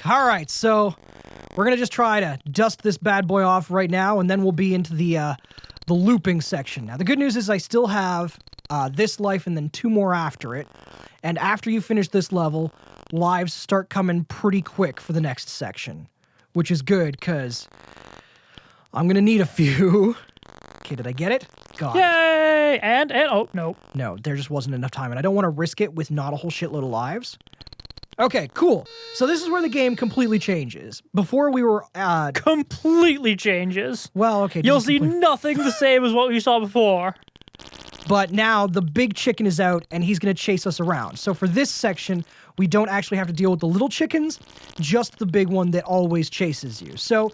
All right, so we're going to just try to dust this bad boy off right now, and then we'll be into the looping section. Now, the good news is I still have this life and then 2 more after it. And after you finish this level, lives start coming pretty quick for the next section, which is good, because I'm going to need a few. Okay, did I get it? Got it. Yay! And, oh, no. No, there just wasn't enough time, and I don't want to risk it with not a whole shitload of lives. Okay, cool. So this is where the game completely changes. Before we were... completely changes. Well, okay. You'll see nothing the same as what we saw before. But now the big chicken is out, and he's going to chase us around. So for this section, we don't actually have to deal with the little chickens, just the big one that always chases you. So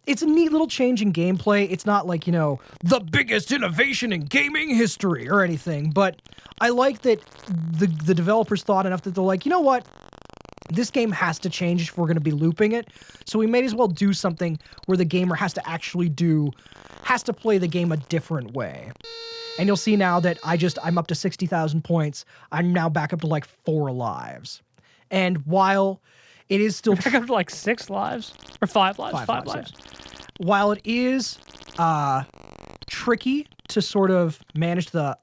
it's a neat little change in gameplay. It's not like, you know, the biggest innovation in gaming history or anything. But I like that the developers thought enough that they're like, you know what? This game has to change if we're going to be looping it. So we may as well do something where the gamer has to play the game a different way. And you'll see now that I'm up to 60,000 points. I'm now back up to like 4 lives. And while it is still... Back up to like 6 lives? Or 5 lives? 5 lives. Yeah. While it is tricky to sort of manage the...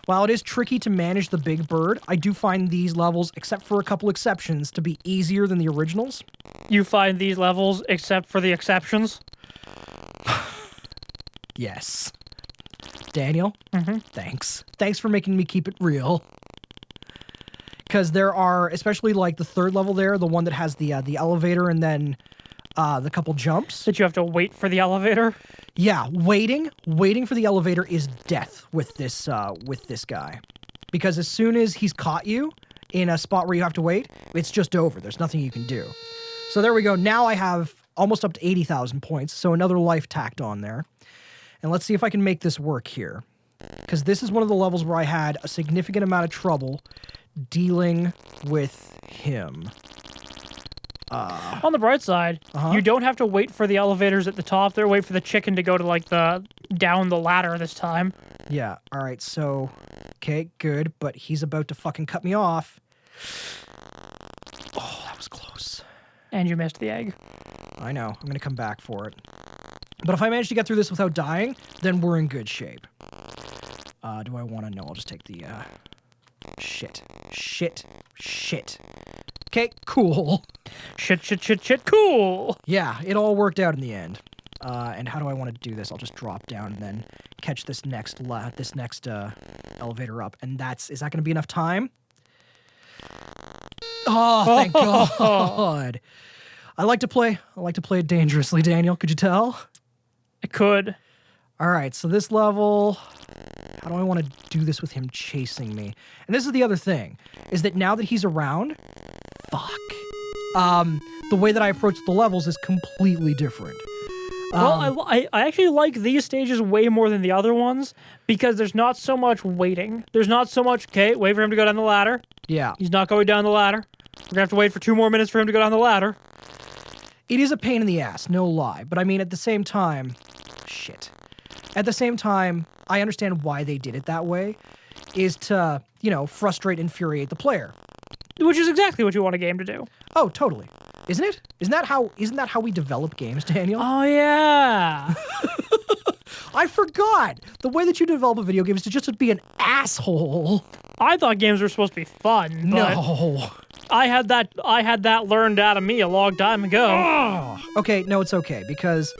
While it is tricky to manage the big bird, I do find these levels, except for a couple exceptions, to be easier than the originals. You find these levels, except for the exceptions? Yes. Daniel, Mm-hmm. Thanks. Thanks for making me keep it real. Because there are, especially like the 3rd level there, the one that has the elevator and then the couple jumps. That you have to wait for the elevator? Yeah, waiting for the elevator is death with this guy. Because as soon as he's caught you in a spot where you have to wait, it's just over. There's nothing you can do. So there we go. Now I have almost up to 80,000 points, so another life tacked on there. And let's see if I can make this work here. Because this is one of the levels where I had a significant amount of trouble dealing with him. On the bright side, you don't have to wait for the elevators at the top there. Wait for the chicken to go to like down the ladder this time. Yeah. All right. So, okay, good. But he's about to fucking cut me off. Oh, that was close. And you missed the egg. I know. I'm gonna come back for it. But if I manage to get through this without dying, then we're in good shape. Do I want to? No, I'll just take the shit. Okay, cool. Shit, cool. Yeah, it all worked out in the end. And how do I want to do this? I'll just drop down and then catch this next elevator up. And is that going to be enough time? Oh, thank God. I like to play it dangerously, Daniel. Could you tell? I could. All right, so this level, how do I want to do this with him chasing me? And this is the other thing, is that now that he's around, the way that I approach the levels is completely different. Well, I actually like these stages way more than the other ones because there's not so much waiting. There's not so much, okay, wait for him to go down the ladder. Yeah. He's not going down the ladder. We're going to have to wait for 2 more minutes for him to go down the ladder. It is a pain in the ass, no lie. But I mean, at the same time, At the same time, I understand why they did it that way, is to, frustrate, infuriate the player. Which is exactly what you want a game to do. Oh, totally. Isn't it? Isn't that how we develop games, Daniel? Oh, yeah. I forgot. The way that you develop a video game is to just be an asshole. I thought games were supposed to be fun. But No. I had that learned out of me a long time ago. Oh. Okay, no, it's okay, because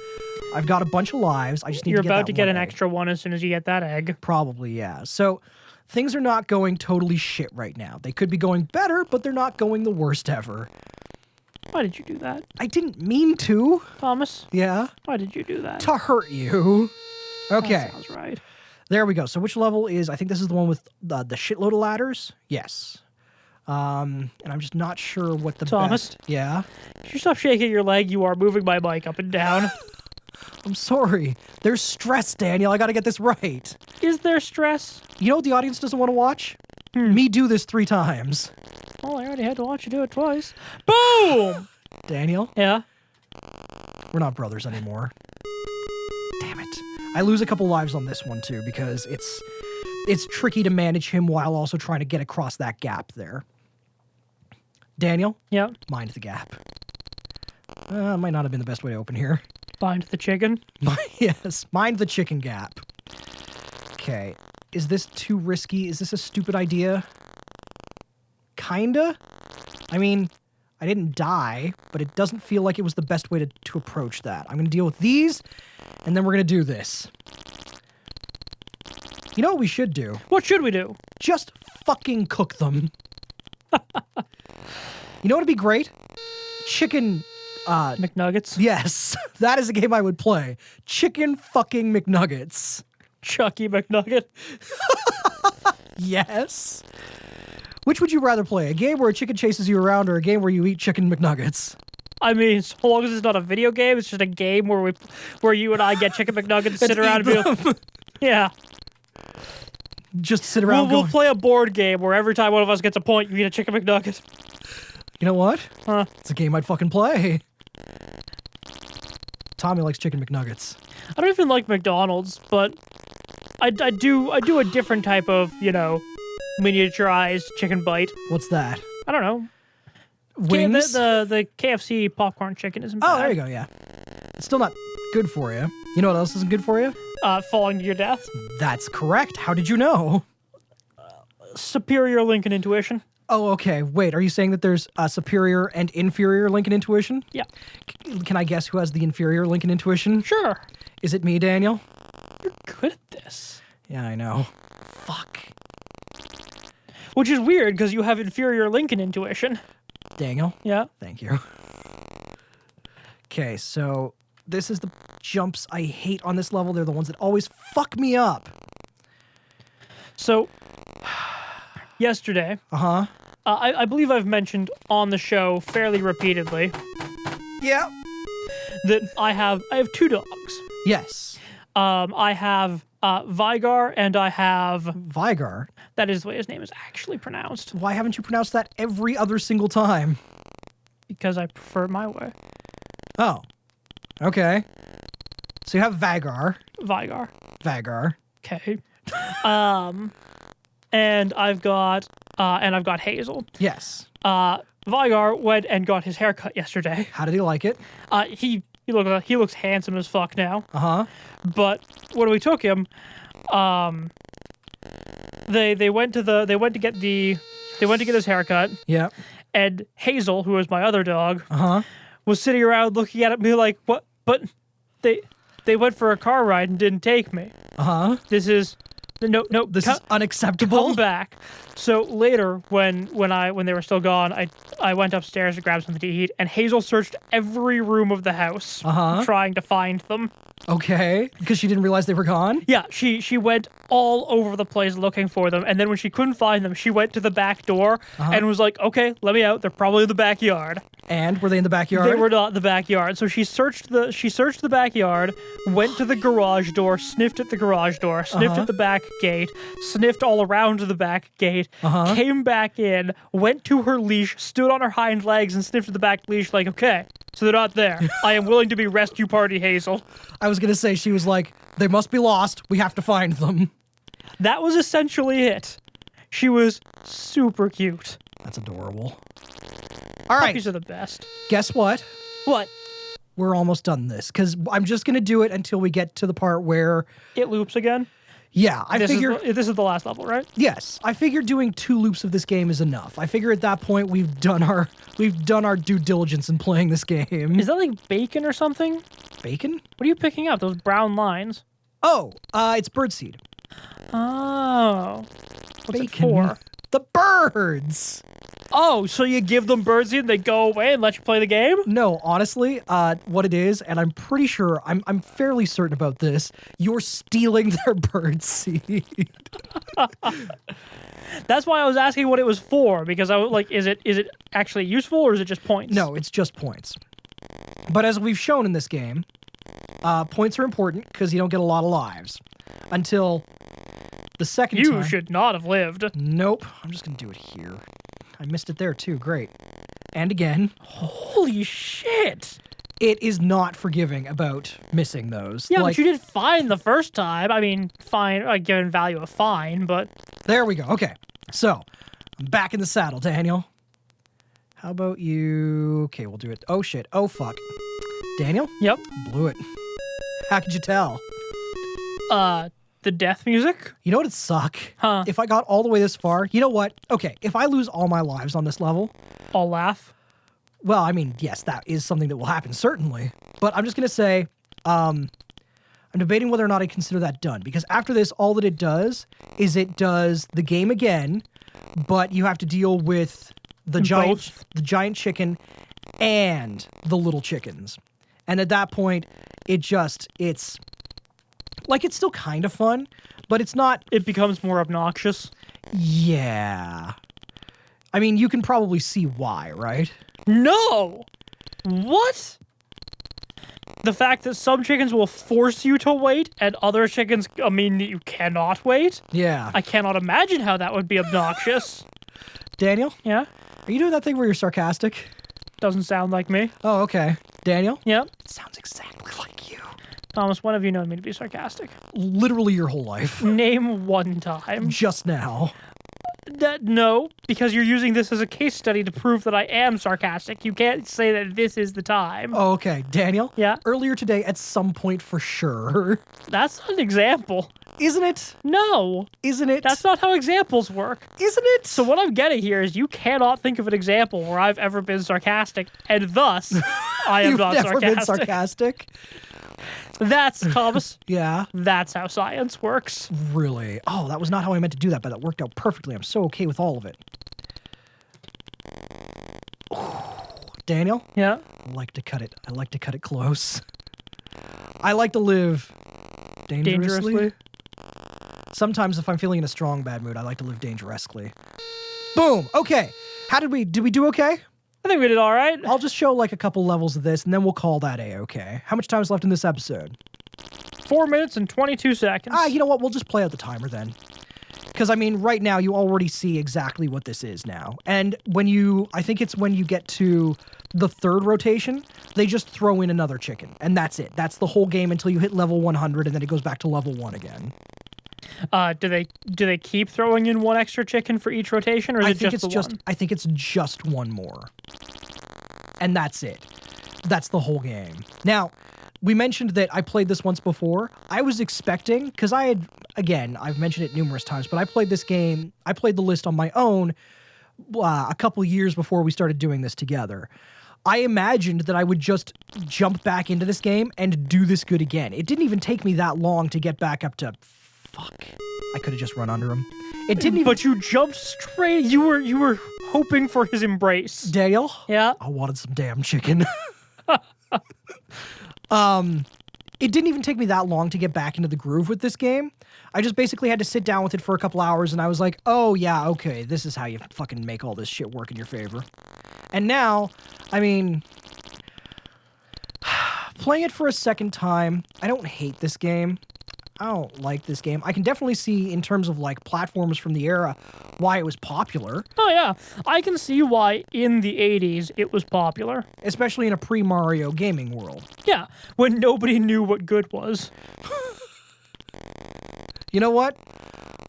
I've got a bunch of lives. I just need You're to get about to get an egg. extra one as soon as you get that egg. Probably, yeah. So things are not going totally shit right now. They could be going better, but they're not going the worst ever. Why did you do that? I didn't mean to. Thomas? Yeah? Why did you do that? To hurt you. Okay. That sounds right. There we go. So which level is... I think this is the one with the shitload of ladders? Yes. And I'm just not sure what the Thomas? best... Yeah? Could you stop shaking your leg? You are moving my bike up and down. I'm sorry. There's stress, Daniel. I gotta get this right. Is there stress? You know what the audience doesn't want to watch? Me do this 3 times. Well, I already had to watch you do it twice. Boom! Daniel, Yeah? we're not brothers anymore. Damn it. I lose a couple lives on this one, too, because it's tricky to manage him while also trying to get across that gap there. Daniel, Yeah. mind the gap. Might not have been the best way to open here. Bind the chicken. Yes, mind the chicken gap. Okay, is this too risky? Is this a stupid idea? Kinda? I mean, I didn't die, but it doesn't feel like it was the best way to approach that. I'm gonna deal with these, and then we're gonna do this. You know what we should do? What should we do? Just fucking cook them. You know what'd be great? Chicken, McNuggets. yes, that is a game I would play. Chicken fucking McNuggets. Chuckie McNugget. Yes. Which would you rather play? A game where a chicken chases you around or a game where you eat chicken McNuggets? I mean, so long as it's not a video game, it's just a game where you and I get chicken McNuggets, sit around and be like, yeah. Just sit around We'll going, play a board game where every time one of us gets a point, you eat a chicken McNugget. you know what? Huh. It's a game I'd fucking play. Tommy likes chicken McNuggets. I don't even like McDonald's, but I do a different type of, miniaturized chicken bite. What's that? I don't know. Wings? The KFC popcorn chicken isn't bad. Oh, there you go, yeah. It's still not good for you. You know what else isn't good for you? Falling to your death. That's correct. How did you know? Superior Lincoln intuition. Oh, okay. Wait, are you saying that there's a superior and inferior Lincoln intuition? Yeah. Can I guess who has the inferior Lincoln intuition? Sure. Is it me, Daniel? You're good at this. Yeah, I know. Fuck. Which is weird because you have inferior Lincoln intuition. Daniel? Yeah. Thank you. Okay, so this is the jumps I hate on this level. They're the ones that always fuck me up. So, yesterday, Uh-huh. I believe I've mentioned on the show fairly repeatedly Yeah. that I have two dogs. Yes. I have Vigar and I have... Vigar? That is the way his name is actually pronounced. Why haven't you pronounced that every other single time? Because I prefer it my way. Oh. Okay. So you have Vagar. Vigar. Vagar. Okay. And I've got Hazel. Yes. Vigar went and got his haircut yesterday. How did he like it? He looks handsome as fuck now. Uh-huh. But when we took him, they went to get his haircut, Yeah. and Hazel, who is my other dog, Uh-huh. was sitting around looking at it and be like, "What? But they went for a car ride and didn't take me. Uh-huh. This is no. This is unacceptable. Come back." So later, when they were still gone, I went upstairs to grab something to eat, and Hazel searched every room of the house, trying to find them. Okay. Because she didn't realize they were gone? Yeah, she went all over the place looking for them, and then when she couldn't find them, she went to the back door and was like, "Okay, let me out. They're probably in the backyard." And were they in the backyard? They were not in the backyard. So she searched the backyard, went to the garage door, sniffed at the garage door, sniffed at the back gate, sniffed all around the back gate, came back in, went to her leash, stood on her hind legs, and sniffed at the back leash like, "Okay, so they're not there. I am willing to be rescue party Hazel." I was going to say, she was like, they must be lost. We have to find them. That was essentially it. She was super cute. That's adorable. All right. Puppies are the best. Guess what? What? We're almost done this because I'm just going to do it until we get to the part where... It loops again? Yeah, I figure... This is the last level, right? Yes, I figure doing 2 loops of this game is enough. I figure at that point we've done our due diligence in playing this game. Is that like bacon or something? Bacon? What are you picking up? Those brown lines? Oh, it's birdseed. Oh. What's Bacon. it for? The birds! Oh, so you give them birdseed and they go away and let you play the game? No, honestly, what it is, and I'm pretty sure, I'm fairly certain about this, you're stealing their birdseed. That's why I was asking what it was for, because I was like, is it actually useful or is it just points? No, it's just points. But as we've shown in this game, points are important because you don't get a lot of lives. Until the second time... You should not have lived. Nope. I'm just going to do it here. I missed it there too. Great. And again. Holy shit. It is not forgiving about missing those. Yeah, but you did fine the first time. I mean, fine, given value of fine, but... There we go. Okay. So, I'm back in the saddle, Daniel. How about you? Okay, we'll do it. Oh, shit. Oh, fuck. Daniel? Yep. Blew it. How could you tell? The death music? You know what'd suck? Huh. If I got all the way this far, you know what? Okay, if I lose all my lives on this level, I'll laugh. well, I mean, yes, that is something that will happen, certainly. But I'm just going to say, I'm debating whether or not I consider that done. Because after this, all that it does is it does the game again, but you have to deal with the giant chicken and the little chickens. And at that point, it's still kind of fun, but it's not. It becomes more obnoxious. Yeah. I mean, you can probably see why, right? No! What? The fact that some chickens will force you to wait and other chickens, you cannot wait? Yeah. I cannot imagine how that would be obnoxious. Daniel? Yeah? Are you doing that thing where you're sarcastic? Doesn't sound like me. Oh, okay. Daniel? Yeah? It sounds exactly like you. Thomas, when have you known me to be sarcastic? Literally your whole life. Name one time. Just now. No, because you're using this as a case study to prove that I am sarcastic. You can't say that this is the time. Oh, okay. Daniel? Yeah? Earlier today, at some point for sure. That's not an example. Isn't it? No. Isn't it? That's not how examples work. Isn't it? So what I'm getting here is you cannot think of an example where I've ever been sarcastic, and thus I am You've not never sarcastic. been sarcastic? That's, Thomas, Yeah. that's how science works. Really? Oh, that was not how I meant to do that, but that worked out perfectly. I'm so okay with all of it. Daniel? Yeah? I like to cut it close. I like to live dangerously. Sometimes if I'm feeling in a strong bad mood, I like to live dangerously. Boom. Okay. Did we do okay? I think we did all right. I'll just show like a couple levels of this and then we'll call that A-okay. How much time is left in this episode? 4 minutes and 22 seconds. You know what? We'll just play out the timer then. Because, right now you already see exactly what this is now. And I think it's when you get to the third rotation, they just throw in another chicken. And that's it. That's the whole game until you hit level 100 and then it goes back to level 1 again. Do they keep throwing in one extra chicken for each rotation, or is it just the one? I think it's just one more. And that's it. That's the whole game. Now, we mentioned that I played this once before. I was expecting, because I've mentioned it numerous times, but I played the list on my own a couple years before we started doing this together. I imagined that I would just jump back into this game and do this good again. It didn't even take me that long to get back up to... Fuck. I could have just run under him. It didn't even... But you jumped straight. You were hoping for his embrace. Daniel? Yeah? I wanted some damn chicken. It didn't even take me that long to get back into the groove with this game. I just basically had to sit down with it for a couple hours and I was like, oh yeah, okay, this is how you fucking make all this shit work in your favor. And now, playing it for a second time, I don't hate this game. I don't like this game. I can definitely see, in terms of like platformers from the era, why it was popular. Oh yeah, I can see why in the 80s it was popular. Especially in a pre-Mario gaming world. Yeah, when nobody knew what good was. You know what?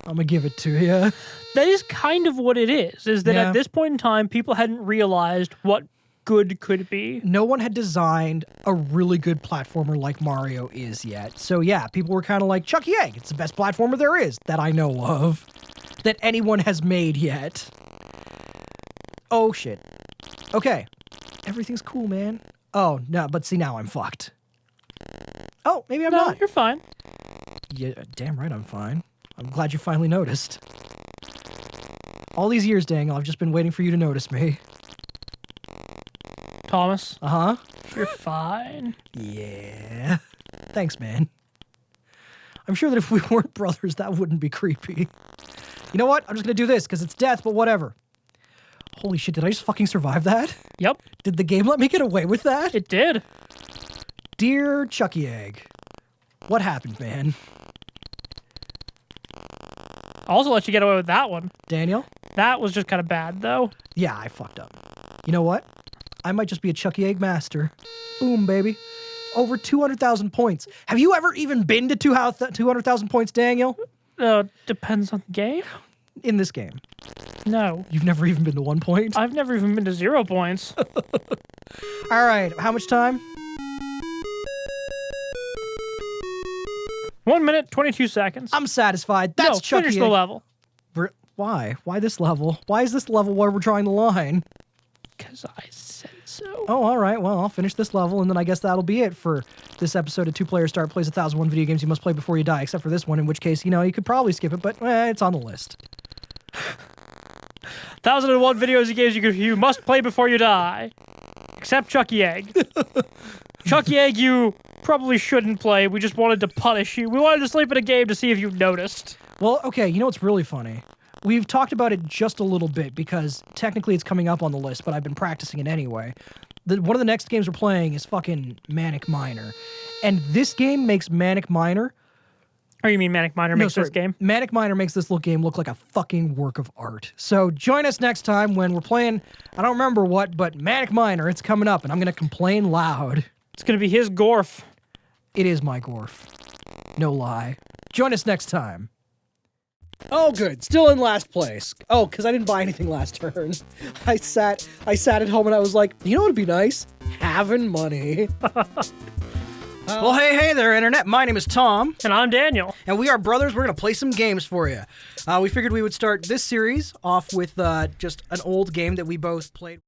I'm gonna give it to you. That is kind of what it is that at this point in time, people hadn't realized what good could be. No one had designed a really good platformer like Mario is yet. So yeah, people were kind of like, Chuckie Egg, it's the best platformer there is that I know of, that anyone has made yet. Oh shit. Okay. Everything's cool, man. Oh, no, but see, now I'm fucked. Oh, maybe I'm not. You're fine. Yeah, damn right I'm fine. I'm glad you finally noticed. All these years, Daniel, I've just been waiting for you to notice me. Thomas. Uh-huh. You're fine. Yeah. Thanks, man. I'm sure that if we weren't brothers, that wouldn't be creepy. You know what? I'm just gonna do this, because it's death, but whatever. Holy shit, did I just fucking survive that? Yep. Did the game let me get away with that? It did. Dear Chuckie Egg, what happened, man? I'll also let you get away with that one. Daniel? That was just kind of bad, though. Yeah, I fucked up. You know what? I might just be a Chuckie Egg master. Boom, baby. Over 200,000 points. Have you ever even been to 200,000 points, Daniel? Depends on the game. In this game. No. You've never even been to 1 point? I've never even been to 0 points. All right, how much time? 1 minute, 22 seconds. I'm satisfied. That's Chuckie. Finish the level. Why? Why this level? Why is this level where we're drawing the line? Because I said so. Oh, all right. Well, I'll finish this level, and then I guess that'll be it for this episode of 2PlayerStart Plays 1001 Video Games You Must Play Before You Die, except for this one, in which case, you could probably skip it, but it's on the list. 1001 videos games you must play before you die. Except Chuckie Egg. Chuckie Egg you probably shouldn't play. We just wanted to punish you. We wanted to sleep in a game to see if you noticed. Well, okay, you know what's really funny? We've talked about it just a little bit because technically it's coming up on the list, but I've been practicing it anyway. One of the next games we're playing is fucking Manic Miner. And this game makes Manic Miner... Oh, you mean Manic Miner makes this game? Manic Miner makes this little game look like a fucking work of art. So join us next time when we're playing, I don't remember what, but Manic Miner, it's coming up, and I'm going to complain loud. It's going to be his Gorf. It is my Gorf. No lie. Join us next time. Oh, good. Still in last place. Oh, because I didn't buy anything last turn. I sat at home and I was like, you know what would be nice? Having money. Well, hey there, Internet. My name is Tom. And I'm Daniel. And we are brothers. We're going to play some games for you. We figured we would start this series off with just an old game that we both played.